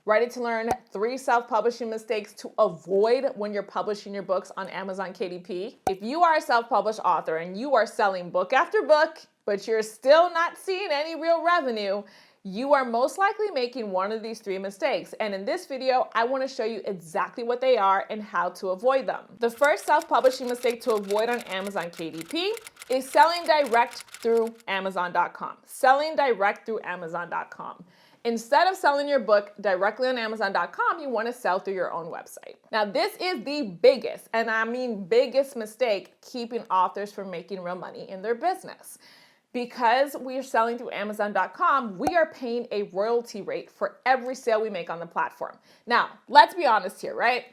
Ready to learn 3 self-publishing mistakes to avoid when you're publishing your books on Amazon KDP? If you are a self-published author and you are selling book after book, but you're still not seeing any real revenue, you are most likely making one of these 3 mistakes. And in this video, I want to show you exactly what they are and how to avoid them. The first self-publishing mistake to avoid on Amazon KDP is selling direct through Amazon.com. Selling direct through Amazon.com. Instead of selling your book directly on Amazon.com, you want to sell through your own website. Now, this is the biggest, and I mean biggest mistake keeping authors from making real money in their business. Because we are selling through Amazon.com, we are paying a royalty rate for every sale we make on the platform. Now, let's be honest here, right?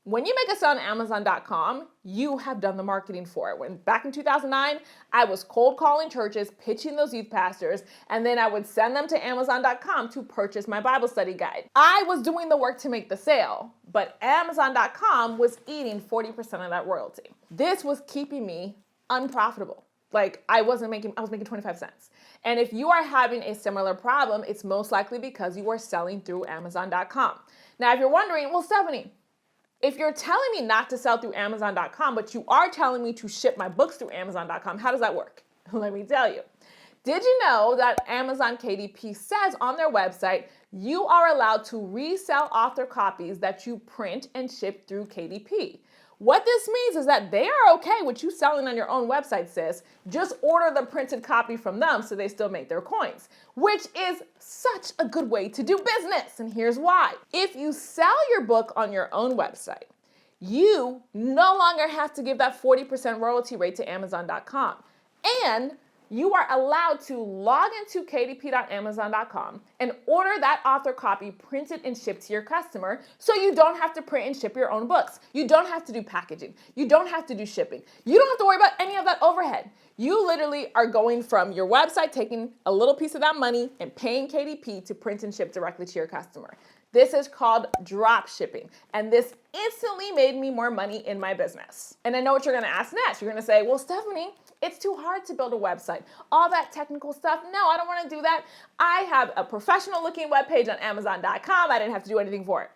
When you make a sale on Amazon.com, you have done the marketing for it. Back in 2009, I was cold calling churches, pitching those youth pastors, and then I would send them to Amazon.com to purchase my Bible study guide. I was doing the work to make the sale, but Amazon.com was eating 40% of that royalty. This was keeping me unprofitable. Like I was making 25 cents. And if you are having a similar problem, it's most likely because you are selling through Amazon.com. Now, if you're wondering, well, Stephanie, if you're telling me not to sell through Amazon.com, but you are telling me to ship my books through Amazon.com, how does that work? Let me tell you. Did you know that Amazon KDP says on their website, you are allowed to resell author copies that you print and ship through KDP? What this means is that they are okay with you selling on your own website, sis. Just order the printed copy from them so they still make their coins, which is such a good way to do business. And here's why. If you sell your book on your own website, you no longer have to give that 40% royalty rate to Amazon.com. And you are allowed to log into kdp.amazon.com and order that author copy printed and shipped to your customer so you don't have to print and ship your own books. You don't have to do packaging. You don't have to do shipping. You don't have to worry about any of that overhead. You literally are going from your website, taking a little piece of that money and paying KDP to print and ship directly to your customer. This is called drop shipping, and this instantly made me more money in my business. And I know what you're gonna ask next. You're gonna say, well, Stephanie, it's too hard to build a website. All that technical stuff, no, I don't wanna do that. I have a professional looking webpage on Amazon.com. I didn't have to do anything for it.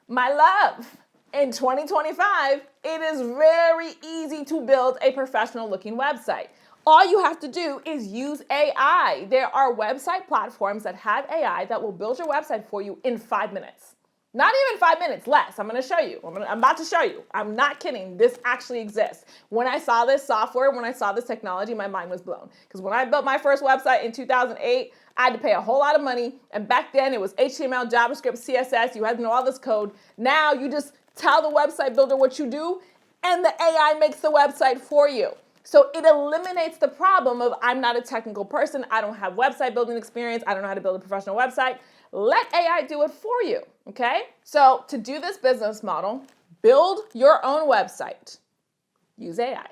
My love, in 2025, it is very easy to build a professional looking website. All you have to do is use AI. There are website platforms that have AI that will build your website for you in 5 minutes. Not even 5 minutes, less. I'm gonna show you. I'm about to show you. I'm not kidding. This actually exists. When I saw this software, when I saw this technology, my mind was blown. Because when I built my first website in 2008, I had to pay a whole lot of money. And back then it was HTML, JavaScript, CSS. You had to know all this code. Now you just tell the website builder what you do, and the AI makes the website for you. So it eliminates the problem of I'm not a technical person, I don't have website building experience, I don't know how to build a professional website. Let AI do it for you, okay? So to do this business model, build your own website. Use AI.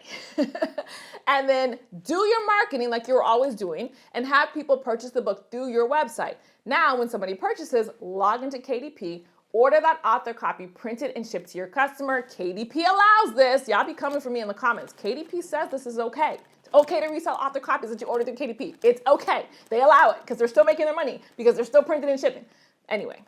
And then do your marketing like you're always doing and have people purchase the book through your website. Now, when somebody purchases, log into KDP, order that author copy printed and shipped to your customer. KDP allows this. Y'all be coming for me in the comments. KDP says this is okay. It's okay to resell author copies that you ordered through KDP. It's okay. They allow it because they're still making their money because they're still printed and shipping. Anyway,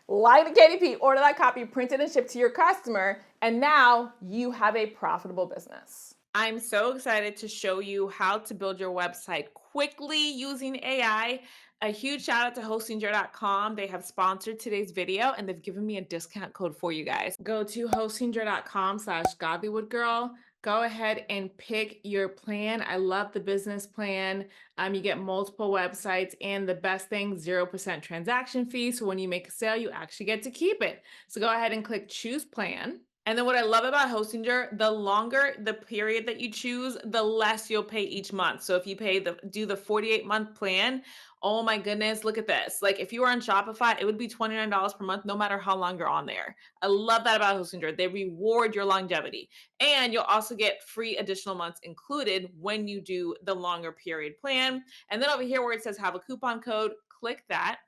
log into KDP, order that copy printed and shipped to your customer, and now you have a profitable business. I'm so excited to show you how to build your website quickly using AI. A huge shout out to hostingjoy.com. They have sponsored today's video and they've given me a discount code for you guys. Go to hostingjoy.com/godlywoodgirl. Go ahead and pick your plan. I love the business plan. You get multiple websites, and the best thing, 0% transaction fee. So when you make a sale, you actually get to keep it. So go ahead and click choose plan. And then what I love about Hostinger, the longer the period that you choose, the less you'll pay each month. So if you do the 48-month plan, oh my goodness, look at this. Like if you were on Shopify, it would be $29 per month, no matter how long you're on there. I love that about Hostinger. They reward your longevity. And you'll also get free additional months included when you do the longer period plan. And then over here where it says have a coupon code, click that.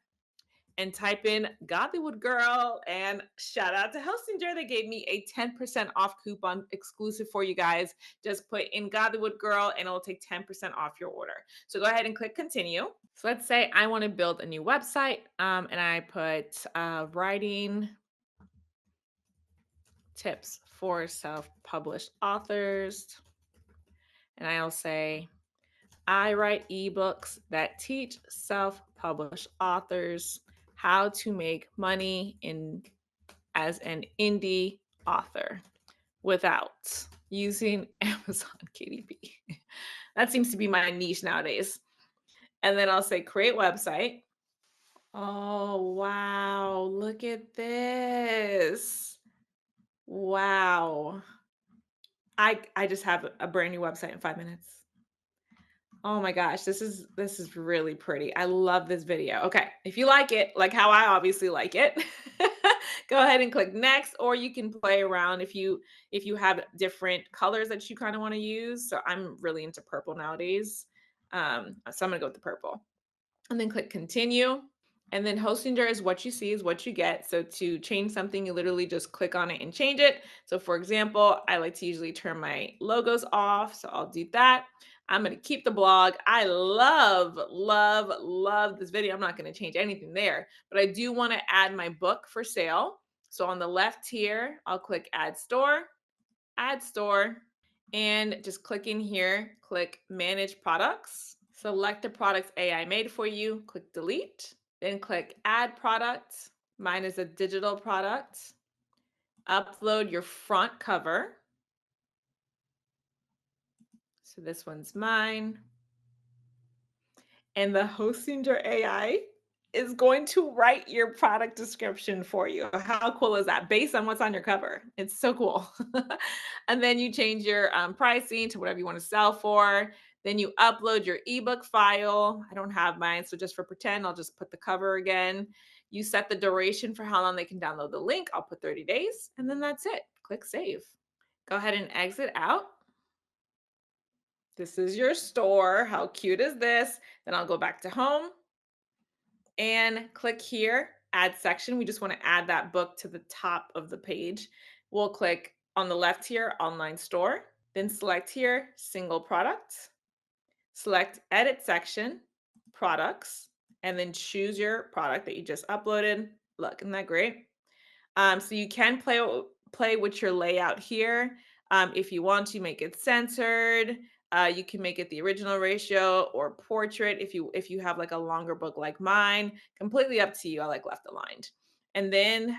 and type in Godlywood Girl, and shout out to Hostinger. They gave me a 10% off coupon exclusive for you guys. Just put in Godlywood Girl and it'll take 10% off your order. So go ahead and click continue. So let's say I want to build a new website, and I put writing tips for self-published authors. And I'll say, I write ebooks that teach self-published authors how to make money as an indie author without using Amazon KDP. That seems to be my niche nowadays. And then I'll say create website. Oh, wow. Look at this. Wow. I just have a brand new website in 5 minutes. Oh my gosh, this is really pretty. I love this video. Okay, if you like it, like how I obviously like it, go ahead and click next, or you can play around if you have different colors that you kind of want to use. So I'm really into purple nowadays. So I'm gonna go with the purple. And then click continue. And then Hostinger is what you see is what you get. So to change something, you literally just click on it and change it. So for example, I like to usually turn my logos off. So I'll do that. I'm going to keep the blog. I love, love, love this video. I'm not going to change anything there, but I do want to add my book for sale. So on the left here, I'll click add store, and just click in here, click manage products. Select the products AI made for you, click delete, then click add product. Mine is a digital product. Upload your front cover. So this one's mine. And the Hostinger AI is going to write your product description for you. How cool is that? Based on what's on your cover. It's so cool. And then you change your pricing to whatever you want to sell for. Then you upload your ebook file. I don't have mine, so just for pretend, I'll just put the cover again. You set the duration for how long they can download the link. I'll put 30 days, and then that's it. Click save. Go ahead and exit out. This is your store. How cute is this? Then I'll go back to home and click here, add section. We just want to add that book to the top of the page. We'll click on the left here, online store, then select here, single product, select edit section, products, and then choose your product that you just uploaded. Look, isn't that great? So you can play with your layout here. If you want to make it centered, you can make it the original ratio or portrait if you have like a longer book like mine. Completely up to you. I like left aligned. And then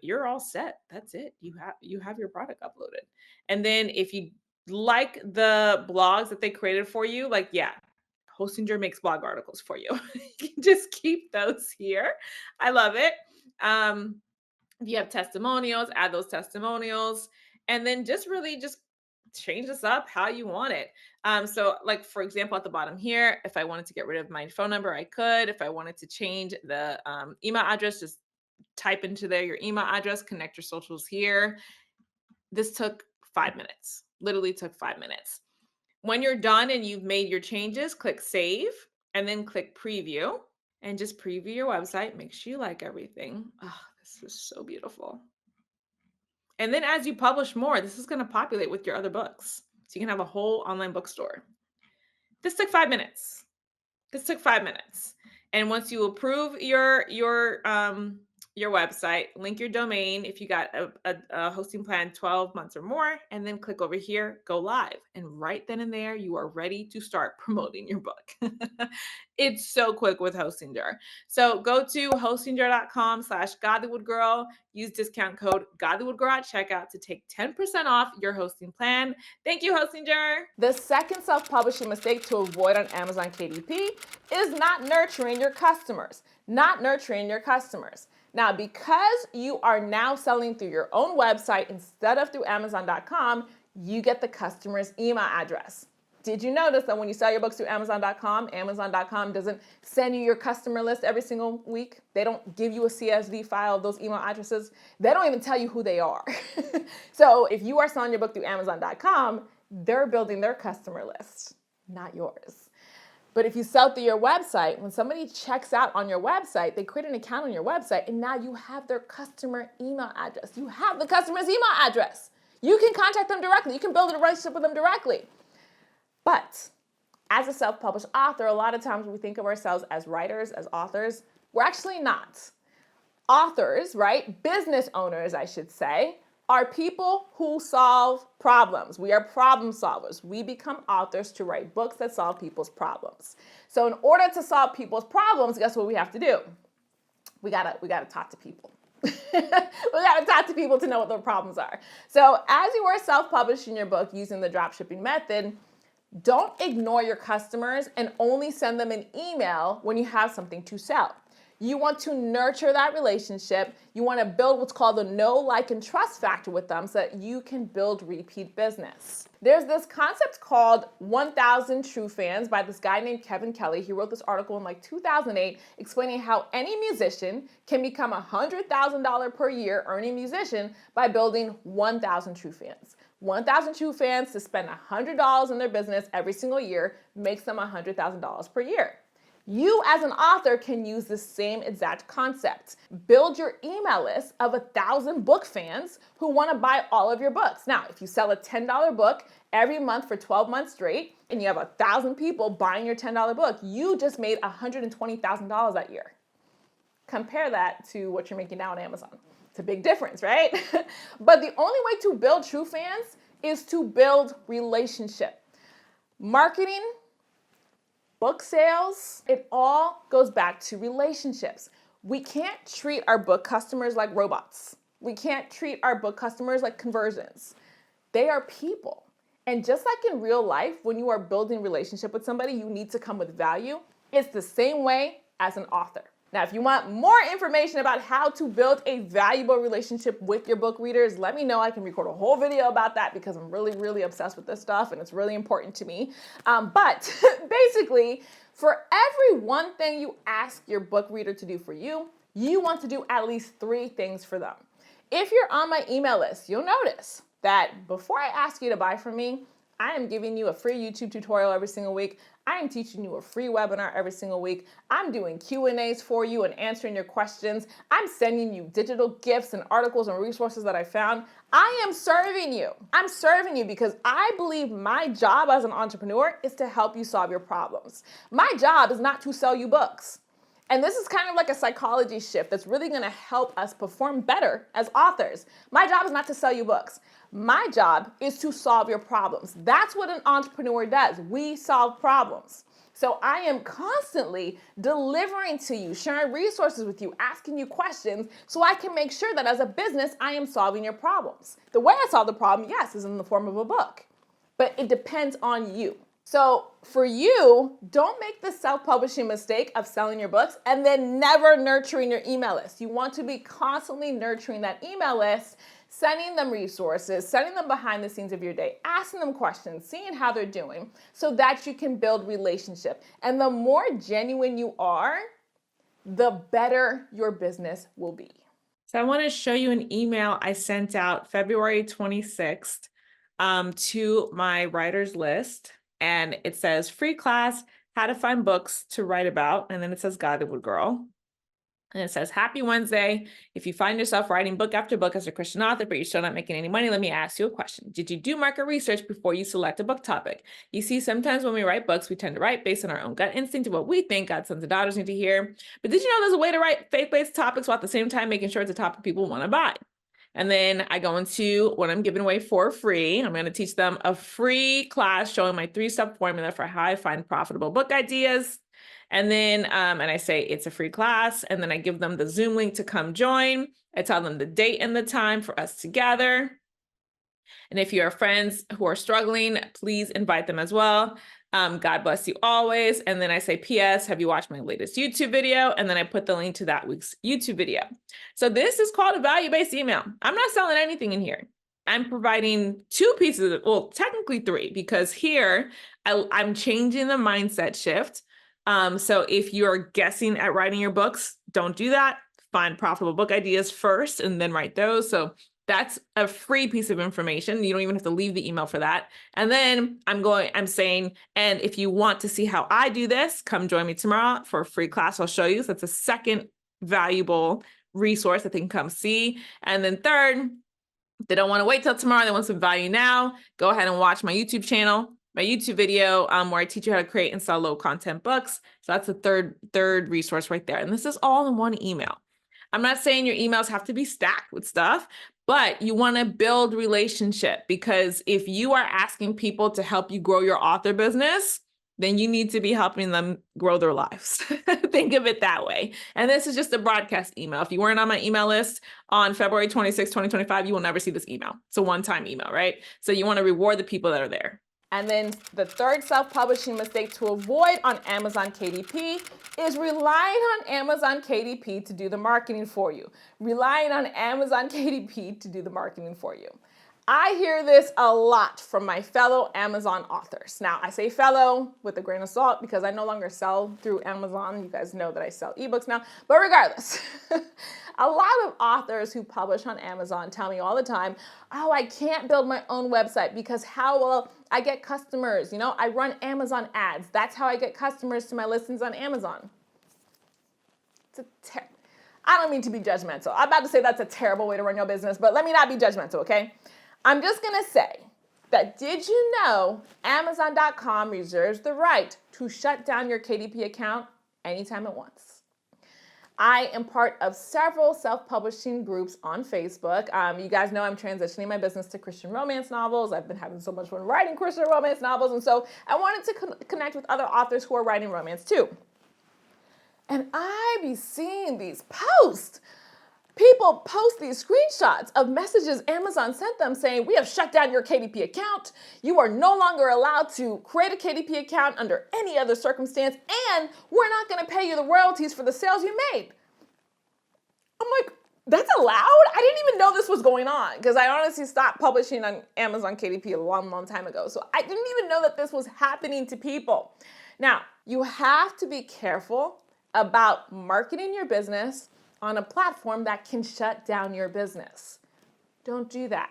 you're all set. That's it. You have your product uploaded. And then if you like the blogs that they created for you, like Hostinger makes blog articles for you. You can just keep those here. I love it. If you have testimonials, add those testimonials, and then just really just change this up how you want it. So like, for example, at the bottom here, if I wanted to get rid of my phone number, I could. If I wanted to change the email address, just type into there your email address, connect your socials here. This took 5 minutes, literally took 5 minutes. When you're done and you've made your changes, click save and then click preview and just preview your website. Make sure you like everything. Oh, this is so beautiful. And then as you publish more, this is going to populate with your other books. So you can have a whole online bookstore. This took 5 minutes. And once you approve your website, link your domain if you got a hosting plan 12 months or more, and then click over here, go live. And right then and there, you are ready to start promoting your book. It's so quick with Hostinger. So go to hostinger.com/godlywoodgirl. Use discount code godlywoodgirl at checkout to take 10% off your hosting plan. Thank you, Hostinger. The second self-publishing mistake to avoid on Amazon KDP is not nurturing your customers. Now, because you are now selling through your own website instead of through Amazon.com, you get the customer's email address. Did you notice that when you sell your books through Amazon.com, Amazon.com doesn't send you your customer list every single week? They don't give you a CSV file of those email addresses. They don't even tell you who they are. So if you are selling your book through Amazon.com, they're building their customer list, not yours. But if you sell through your website, when somebody checks out on your website, they create an account on your website, and now you have their customer email address. You have the customer's email address. You can contact them directly. You can build a relationship with them directly. But as a self-published author, a lot of times we think of ourselves as writers, as authors. We're actually not. Authors, right? Business owners, I should say, are people who solve problems. We are problem solvers. We become authors to write books that solve people's problems. So in order to solve people's problems, guess what we have to do? We gotta talk to people. We gotta talk to people to know what their problems are. So as you are self-publishing your book using the dropshipping method, don't ignore your customers and only send them an email when you have something to sell. You want to nurture that relationship. You want to build what's called the know, like, and trust factor with them so that you can build repeat business. There's this concept called 1,000 True Fans by this guy named Kevin Kelly. He wrote this article in 2008 explaining how any musician can become a $100,000 per year earning musician by building 1,000 true fans. 1,000 true fans to spend $100 in their business every single year makes them $100,000 per year. You as an author can use the same exact concept. Build your email list of 1,000 book fans who want to buy all of your books. Now, if you sell a $10 book every month for 12 months straight, and you have 1,000 people buying your $10 book, you just made $120,000 that year. Compare that to what you're making now on Amazon. It's a big difference, right? But the only way to build true fans is to build relationship. Marketing, book sales, it all goes back to relationships. We can't treat our book customers like robots. We can't treat our book customers like conversions. They are people. And just like in real life, when you are building a relationship with somebody, you need to come with value. It's the same way as an author. Now, if you want more information about how to build a valuable relationship with your book readers, let me know. I can record a whole video about that because I'm really, really obsessed with this stuff and it's really important to me. But basically, for every one thing you ask your book reader to do for you, you want to do at least 3 things for them. If you're on my email list, you'll notice that before I ask you to buy from me, I am giving you a free YouTube tutorial every single week. I am teaching you a free webinar every single week. I'm doing Q&As for you and answering your questions. I'm sending you digital gifts and articles and resources that I found. I am serving you. I'm serving you because I believe my job as an entrepreneur is to help you solve your problems. My job is not to sell you books. And this is kind of like a psychology shift that's really going to help us perform better as authors. My job is not to sell you books. My job is to solve your problems. That's what an entrepreneur does. We solve problems. So I am constantly delivering to you, sharing resources with you, asking you questions so I can make sure that as a business, I am solving your problems. The way I solve the problem, yes, is in the form of a book, but it depends on you. So for you, don't make the self-publishing mistake of selling your books and then never nurturing your email list. You want to be constantly nurturing that email list, sending them resources, sending them behind the scenes of your day, asking them questions, seeing how they're doing so that you can build relationship. And the more genuine you are, the better your business will be. So I want to show you an email I sent out February 26th to my writers list. And it says free class, how to find books to write about. And then it says Godlywood Girl. And it says, happy Wednesday. If you find yourself writing book after book as a Christian author, but you're still not making any money, let me ask you a question. Did you do market research before you select a book topic? You see, sometimes when we write books, we tend to write based on our own gut instinct of what we think God's sons and daughters need to hear. But did you know there's a way to write faith-based topics while at the same time making sure it's a topic people want to buy? And then I go into what I'm giving away for free. I'm going to teach them a free class showing my 3-step formula for how I find profitable book ideas. And then, and I say it's a free class, and then I give them the Zoom link to come join. I tell them the date and the time for us to gather. And if you have friends who are struggling, please invite them as well. God bless you always. And then I say, P.S., have you watched my latest YouTube video? And then I put the link to that week's YouTube video. So this is called a value-based email. I'm not selling anything in here. I'm providing 2 pieces, well, technically 3, because here I'm changing the mindset shift. So if you're guessing at writing your books, don't do that. Find profitable book ideas first and then write those. So That's a free piece of information. You don't even have to leave the email for that. And then I'm saying, and if you want to see how I do this, come join me tomorrow for a free class. I'll show you. So that's a second valuable resource that they can come see. And then third, if they don't want to wait till tomorrow, they want some value now, go ahead and watch my YouTube channel, my YouTube video where I teach you how to create and sell low content books. So that's the third resource right there. And this is all in one email. I'm not saying your emails have to be stacked with stuff, but you want to build relationship, because if you are asking people to help you grow your author business, then you need to be helping them grow their lives. Think of it that way. And this is just a broadcast email. If you weren't on my email list on February 26, 2025, you will never see this email. It's a one-time email, right? So you want to reward the people that are there. And then the third self-publishing mistake to avoid on Amazon KDP is relying on Amazon KDP to do the marketing for you. Relying on Amazon KDP to do the marketing for you. I hear this a lot from my fellow Amazon authors. Now, I say fellow with a grain of salt because I no longer sell through Amazon. You guys know that I sell ebooks now. But regardless, a lot of authors who publish on Amazon tell me all the time, oh, I can't build my own website because how will I get customers? You know, I run Amazon ads. That's how I get customers to my listings on Amazon. I don't mean to be judgmental. I'm about to say that's a terrible way to run your business, but let me not be judgmental, okay? I'm just going to say that did you know Amazon.com reserves the right to shut down your KDP account anytime it wants? I am part of several self-publishing groups on Facebook. You guys know I'm transitioning my business to Christian romance novels. I've been having so much fun writing Christian romance novels, and so I wanted to connect with other authors who are writing romance too. And I be seeing these posts. People post these screenshots of messages Amazon sent them saying, we have shut down your KDP account. You are no longer allowed to create a KDP account under any other circumstance, and we're not going to pay you the royalties for the sales you made. I'm like, that's allowed? I didn't even know this was going on because I honestly stopped publishing on Amazon KDP a long, long time ago. So I didn't even know that this was happening to people. Now, you have to be careful about marketing your business on a platform that can shut down your business. Don't do that.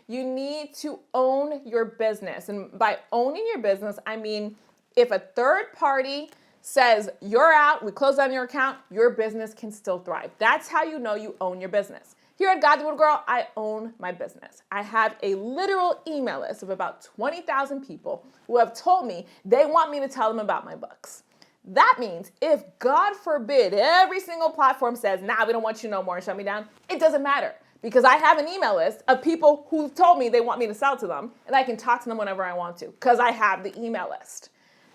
You need to own your business. And by owning your business, I mean, if a third party says you're out, we close down your account, your business can still thrive. That's how you know you own your business. Here at Godlywood Girl, I own my business. I have a literal email list of about 20,000 people who have told me they want me to tell them about my books. That means if, God forbid, every single platform says, nah, we don't want you no more and shut me down, it doesn't matter because I have an email list of people who told me they want me to sell to them, and I can talk to them whenever I want to because I have the email list.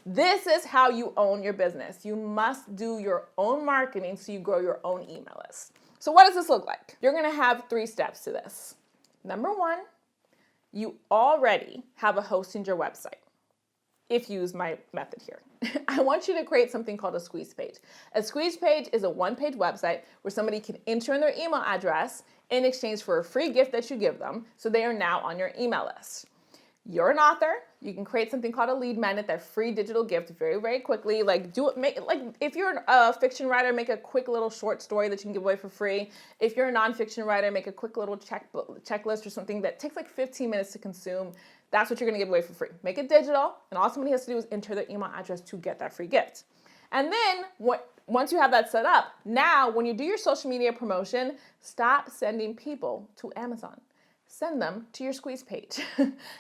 This is how you own your business. You must do your own marketing so you grow your own email list. So what does this look like? You're going to have 3 steps to this. Number 1, you already have a host in your website. If you use my method here. I want you to create something called a squeeze page. A squeeze page is a one-page website where somebody can enter in their email address in exchange for a free gift that you give them, so they are now on your email list. You're an author. You can create something called a lead magnet, that free digital gift, very, very quickly. Like if you're a fiction writer, make a quick little short story that you can give away for free. If you're a nonfiction writer, make a quick little checklist or something that takes like 15 minutes to consume. That's what you're going to give away for free. Make it digital, and all somebody has to do is enter their email address to get that free gift. And then once you have that set up, now when you do your social media promotion, stop sending people to Amazon. Send them to your squeeze page.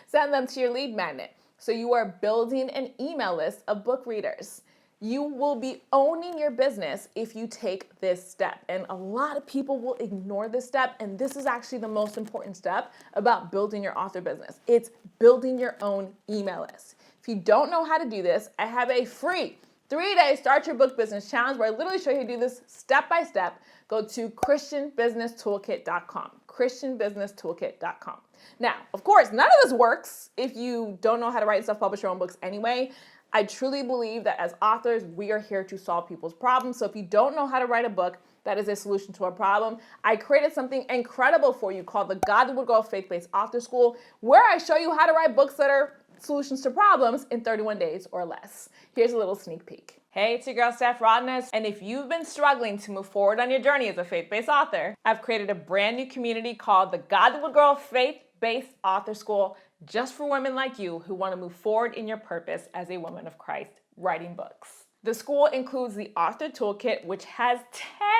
Send them to your lead magnet. So you are building an email list of book readers. You will be owning your business if you take this step. And a lot of people will ignore this step. And this is actually the most important step about building your author business. It's building your own email list. If you don't know how to do this, I have a free 3-day Start Your Book Business Challenge where I literally show you how to do this step by step. Go to christianbusinesstoolkit.com, christianbusinesstoolkit.com. Now, of course, none of this works if you don't know how to write and self-publish your own books anyway. I truly believe that as authors, we are here to solve people's problems. So if you don't know how to write a book that is a solution to a problem, I created something incredible for you called the Godlywood Girl Faith-Based Author School, where I show you how to write books that are solutions to problems in 31 days or less. Here's a little sneak peek. Hey, it's your girl, Steph Rodnez, and if you've been struggling to move forward on your journey as a faith-based author, I've created a brand new community called the Godlywood Girl Faith-Based Author School just for women like you who want to move forward in your purpose as a woman of Christ writing books. The school includes the Author Toolkit, which has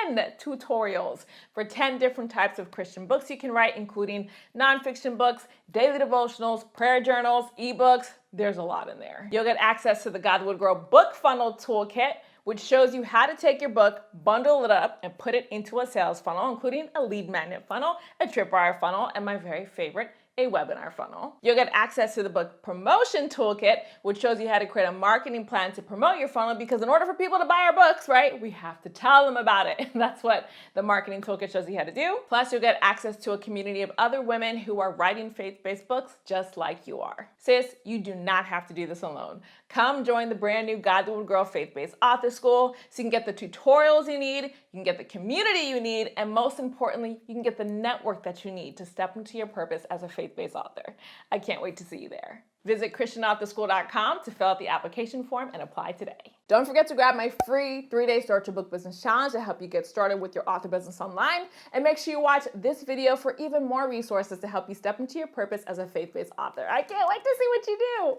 10 tutorials for 10 different types of Christian books you can write, including nonfiction books, daily devotionals, prayer journals, ebooks. There's a lot in there. You'll get access to the Godlywood Girl Book Funnel Toolkit, which shows you how to take your book, bundle it up, and put it into a sales funnel, including a lead magnet funnel, a tripwire funnel, and my very favorite, a webinar funnel. You'll get access to the book promotion toolkit, which shows you how to create a marketing plan to promote your funnel, because in order for people to buy our books, right, we have to tell them about it. And that's what the marketing toolkit shows you how to do. Plus, you'll get access to a community of other women who are writing faith-based books just like you are. Sis, you do not have to do this alone. Come join the brand new Godlywood Girl Faith-Based Author School so you can get the tutorials you need, you can get the community you need, and most importantly, you can get the network that you need to step into your purpose as a faith-based author. I can't wait to see you there. Visit ChristianAuthorSchool.com to fill out the application form and apply today. Don't forget to grab my free 3-day Start Your Book Business Challenge to help you get started with your author business online. And make sure you watch this video for even more resources to help you step into your purpose as a faith-based author. I can't wait to see what you do.